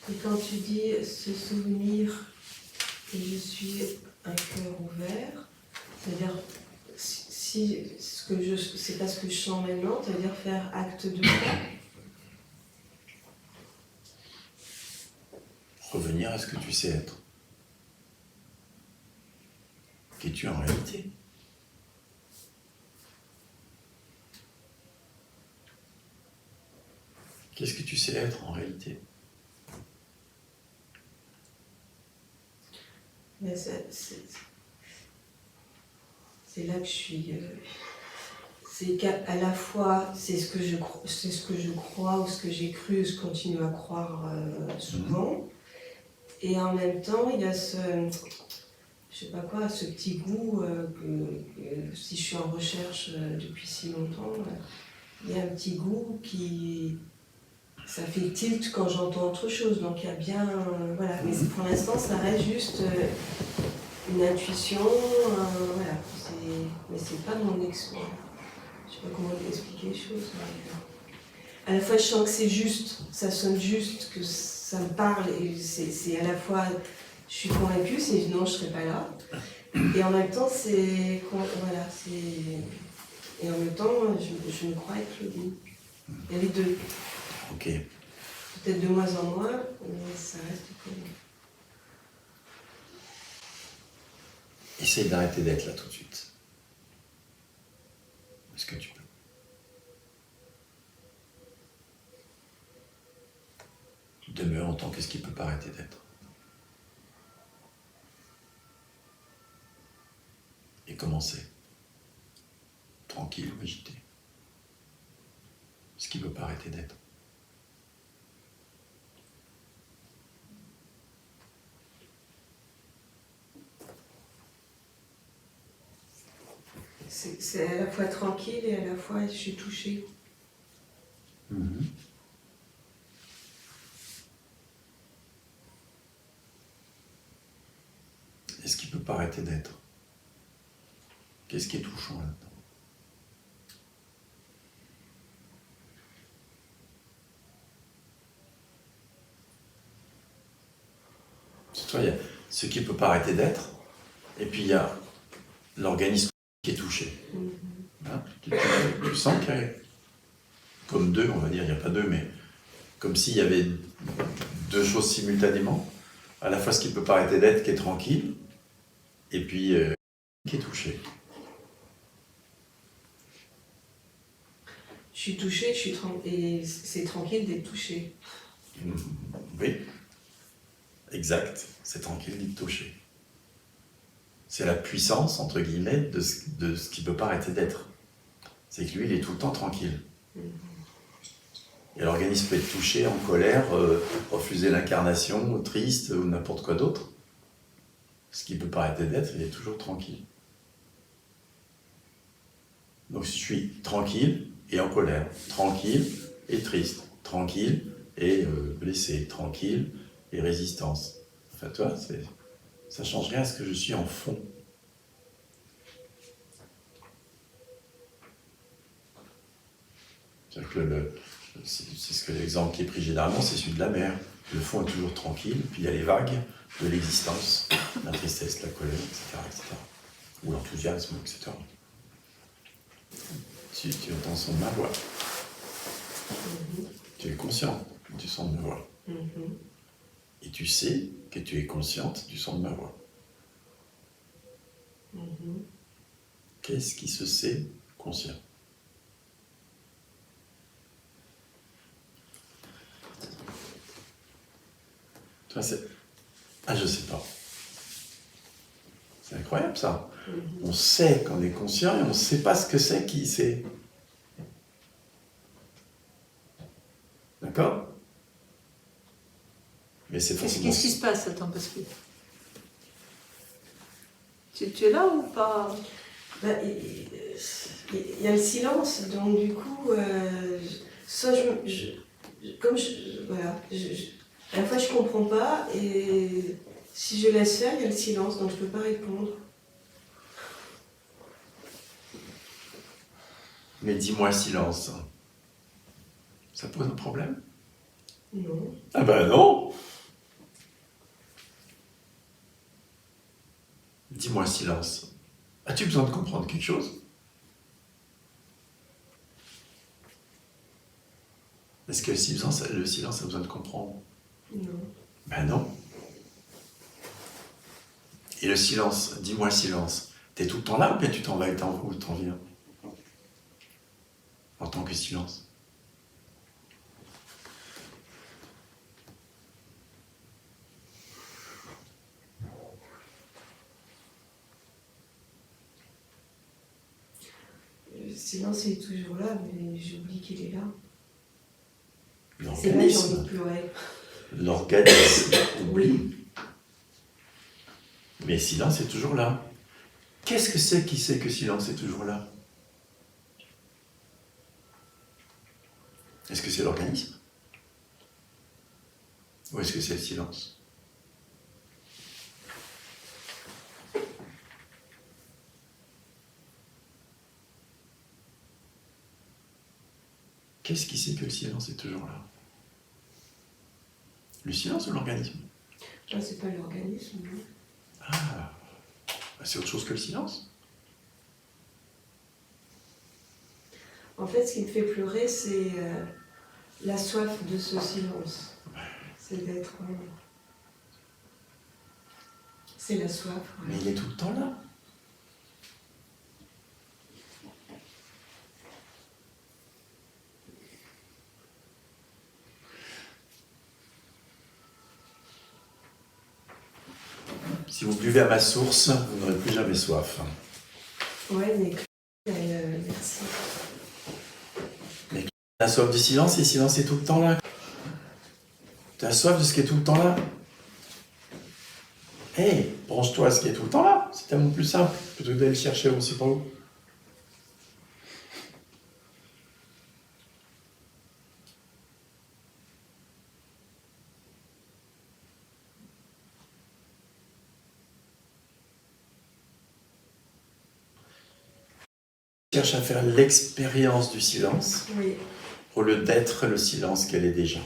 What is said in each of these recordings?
Et quand tu dis ce souvenir que je suis un cœur ouvert, c'est-à-dire si ce que c'est pas ce que je sens maintenant, c'est-à-dire faire acte de foi. Revenir à ce que tu sais être. Qu'es-tu en réalité? Qu'est-ce que tu sais être en réalité? Mais c'est là que je suis. C'est qu'à la fois, c'est ce que je crois ou ce que j'ai cru, ou ce que je continue à croire souvent. Et en même temps, il y a ce petit goût que si je suis en recherche depuis si longtemps, il y a un petit goût qui... Ça fait tilt quand j'entends autre chose, donc il y a bien... voilà. Mais pour l'instant, ça reste juste une intuition, voilà. Mais c'est pas mon expérience. Je sais pas comment expliquer les choses. À la fois, je sens que c'est juste, ça sonne juste, que ça me parle, et c'est à la fois... Je suis convaincue, sinon je ne serais pas là. Et en même temps, c'est... Voilà, c'est... Et en même temps, je me crois être Claudine. Il y a les deux. Ok. Peut-être de moins en moins, mais ça reste comme... Essaye d'arrêter d'être là tout de suite. Est-ce que tu peux? Demeure en tant que ce qui ne peut pas arrêter d'être. Et commencer. Tranquille ou agité. Ce qui ne peut pas arrêter d'être. C'est à la fois tranquille et à la fois je suis touchée. Et ce qui ne peut pas arrêter d'être. Qu'est-ce qui est touchant là-dedans? Tu vois, il y a ce qui ne peut pas arrêter d'être, et puis il y a l'organisme qui est touché. Hein, tu sens qu'il y a comme deux, on va dire, il n'y a pas deux, mais comme s'il y avait deux choses simultanément, à la fois ce qui ne peut pas arrêter d'être, qui est tranquille, et puis qui est touché. Je suis touchée, et c'est tranquille d'être touchée. Oui, exact, c'est tranquille d'être touché. C'est la puissance, entre guillemets, de ce qui ne peut pas arrêter d'être. C'est que lui, il est tout le temps tranquille. Et l'organisme peut être touché, en colère, refuser l'incarnation, triste, ou n'importe quoi d'autre. Ce qui ne peut pas arrêter d'être, il est toujours tranquille. Donc je suis tranquille et en colère, tranquille et triste, tranquille et blessé, tranquille et résistance. Enfin, toi, ça ne change rien à ce que je suis en fond. C'est-à-dire que c'est ce que l'exemple qui est pris généralement, c'est celui de la mer. Le fond est toujours tranquille, puis il y a les vagues de l'existence, la tristesse, la colère, etc. Ou l'enthousiasme, etc. Tu entends son de ma voix. Tu es conscient du son de ma voix. Et tu sais que tu es consciente du son de ma voix. Qu'est-ce qui se sait conscient? Tu vois, c'est... Ah, je sais pas. C'est incroyable, ça. On sait qu'on est conscient et on ne sait pas ce que c'est qui sait. D'accord? Mais c'est forcément... Qu'est-ce qui se passe? Attends, parce que... Tu es là ou pas? Il y a le silence, donc du coup, soit à la fois je comprends pas, et si je laisse faire, il y a le silence, donc je peux pas répondre. Mais dis-moi silence. Ça pose un problème? Non. Ah ben non! dis-moi silence. As-tu besoin de comprendre quelque chose? Est-ce que le silence a besoin de comprendre? Non. Ben non. Et le silence, dis-moi silence. T'es tout le temps là ou bien tu t'en vas et ou t'en viens? En tant que silence. Le silence est toujours là, mais j'oublie qu'il est là. C'est là que j'ai envie L'organisme. de pleurer. L'organisme oublie. Mais silence est toujours là. Qu'est-ce que c'est qui sait que silence est toujours là? Est-ce que c'est l'organisme? Ou est-ce que c'est le silence? Qu'est-ce qui sait que le silence est toujours là? Le silence ou l'organisme? Ah, c'est pas l'organisme, non. Ah, c'est autre chose que le silence? En fait, ce qui me fait pleurer, c'est la soif de ce silence. C'est d'être... C'est la soif. Ouais. Mais il est tout le temps là. Si vous buvez à ma source, vous n'aurez plus jamais soif. Ouais, mais merci. La soif du silence, et le silence est tout le temps là. Tu as soif de ce qui est tout le temps là. Hé, branche-toi à ce qui est tout le temps là. C'est tellement plus simple, plutôt que d'aller le chercher on ne sait pas où. Cherche à faire l'expérience du silence, Oui. au lieu d'être le silence qu'elle est déjà.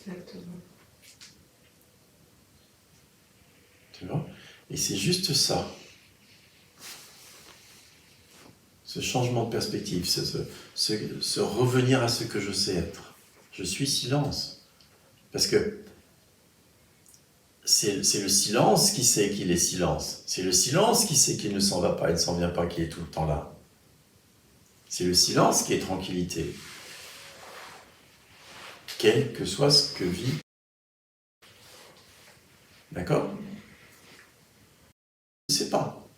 Exactement. Tu vois? Et c'est juste ça. Ce changement de perspective, ce revenir à ce que je sais être. Je suis silence. Parce que c'est le silence qui sait qu'il est silence. C'est le silence qui sait qu'il ne s'en va pas, il ne s'en vient pas, qu'il est tout le temps là. C'est le silence qui est tranquillité. Quel que soit ce que vit. D'accord? Je ne sais pas.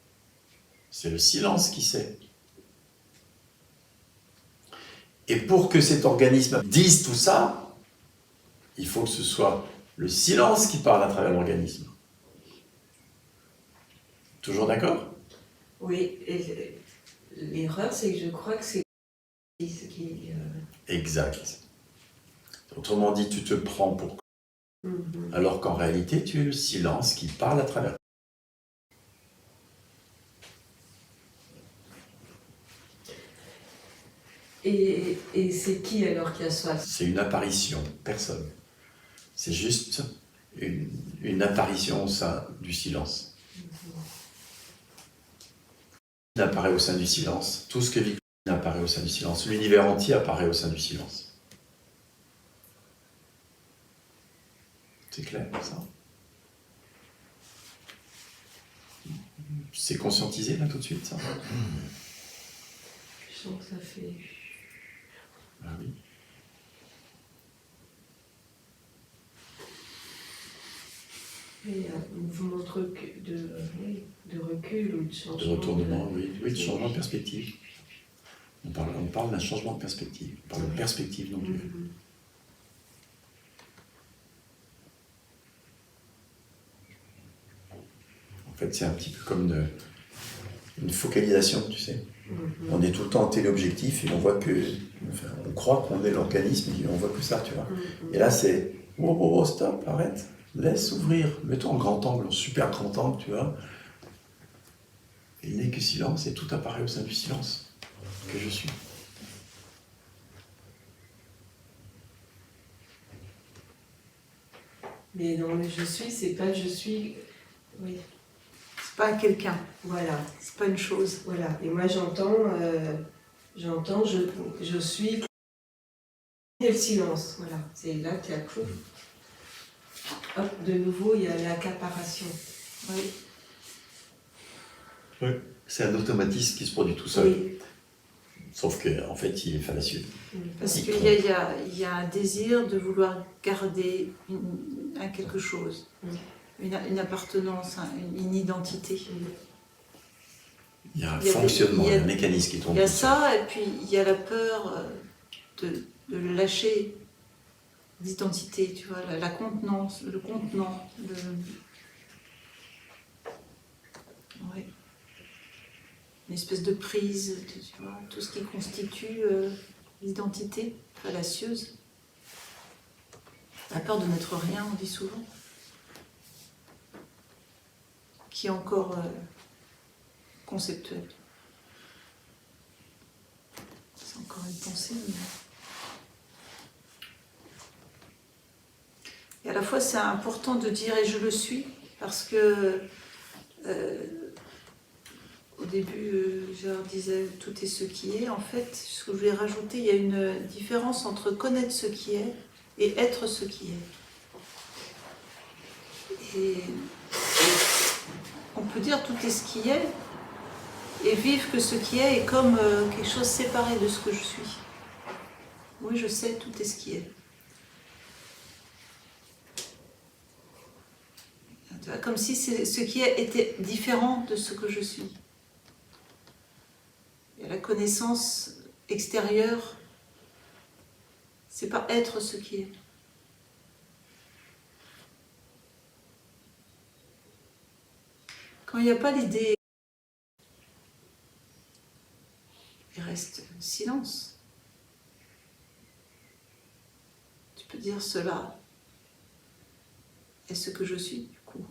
C'est le silence qui sait. Et pour que cet organisme dise tout ça, il faut que ce soit le silence qui parle à travers l'organisme. Toujours d'accord? Oui, et l'erreur, c'est que je crois que c'est ce qui... Exact. Autrement dit, tu te prends pour... Alors qu'en réalité, tu es le silence qui parle à travers. Et c'est qui alors qui a soif? C'est une apparition, personne. C'est juste une apparition au sein du silence. Il apparaît au sein du silence. Tout ce que vit apparaît au sein du silence. L'univers entier apparaît au sein du silence. C'est clair, ça? C'est conscientisé, là, tout de suite, ça? Je sens que ça fait... Ah oui. Il y a un mouvement de recul ou de changement. De retournement, oui, de changement de perspective. On parle d'un changement de perspective. On parle de perspective non duelle. En fait, c'est un petit peu comme une focalisation, tu sais. On est tout le temps en téléobjectif et on voit que... Enfin, on croit qu'on est l'organisme et on voit que ça, tu vois. Et là, c'est... Oh, stop, arrête. Laisse ouvrir. Mets-toi en grand angle, en super grand angle, tu vois. Et il n'est que silence et tout apparaît au sein du silence que je suis. Mais dans le je suis, c'est pas je suis... Oui. C'est pas quelqu'un, Voilà, c'est pas une chose. voilà. Et moi j'entends, je suis et le silence. Voilà, c'est là qu'il y a le coup. Hop, de nouveau, il y a l'accaparation. Oui. C'est un automatisme qui se produit tout seul. Oui. Sauf qu'en fait, il est fallacieux. Parce Il qu'il trompe. y a un désir de vouloir garder un quelque chose, une appartenance, une identité. Il y a un Il y a des- fonctionnement, il y a- un mécanisme qui tombe Il y a tout seul. ça, et puis il y a la peur de le lâcher, d'identité, tu vois, la contenance, le contenant, ouais. Une espèce de prise, tu vois, tout ce qui constitue l'identité fallacieuse. La peur de n'être rien, on dit souvent, qui est encore conceptuel. C'est encore une pensée, mais... Et à la fois, c'est important de dire « et je le suis », parce que au début, je leur disais « tout est ce qui est ». En fait, ce que je voulais rajouter, il y a une différence entre connaître ce qui est et être ce qui est. Et on peut dire « tout est ce qui est » et vivre que ce qui est comme quelque chose séparé de ce que je suis. Oui, je sais, tout est ce qui est. Comme si ce qui est était différent de ce que je suis. Et la connaissance extérieure, c'est pas être ce qui est. Quand il n'y a pas l'idée, il reste silence. Tu peux dire cela est ce que je suis, du coup.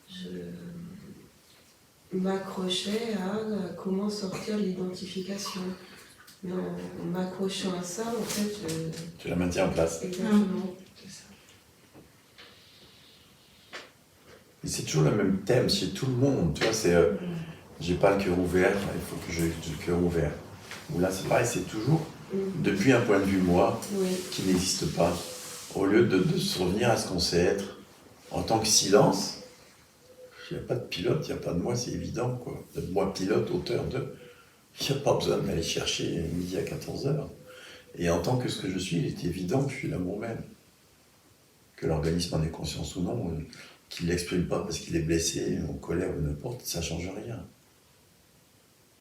Je m'accrochais à comment sortir l'identification. Mais en m'accrochant à ça, en fait, Tu la maintiens en place. exactement, c'est ça. Et c'est toujours le même thème chez tout le monde. Tu vois, c'est j'ai pas le cœur ouvert, il faut que j'ai le cœur ouvert. Ou là, c'est pareil, c'est toujours depuis un point de vue moi Oui, qui n'existe pas. Au lieu de se revenir à ce qu'on sait être en tant que silence. Il n'y a pas de pilote, il n'y a pas de moi, c'est évident, quoi. De moi pilote, auteur de. Il n'y a pas besoin d'aller chercher midi à 14h. Et en tant que ce que je suis, il est évident que je suis l'amour même. Que l'organisme en ait conscience ou non, qu'il ne l'exprime pas parce qu'il est blessé, en colère ou n'importe, ça ne change rien.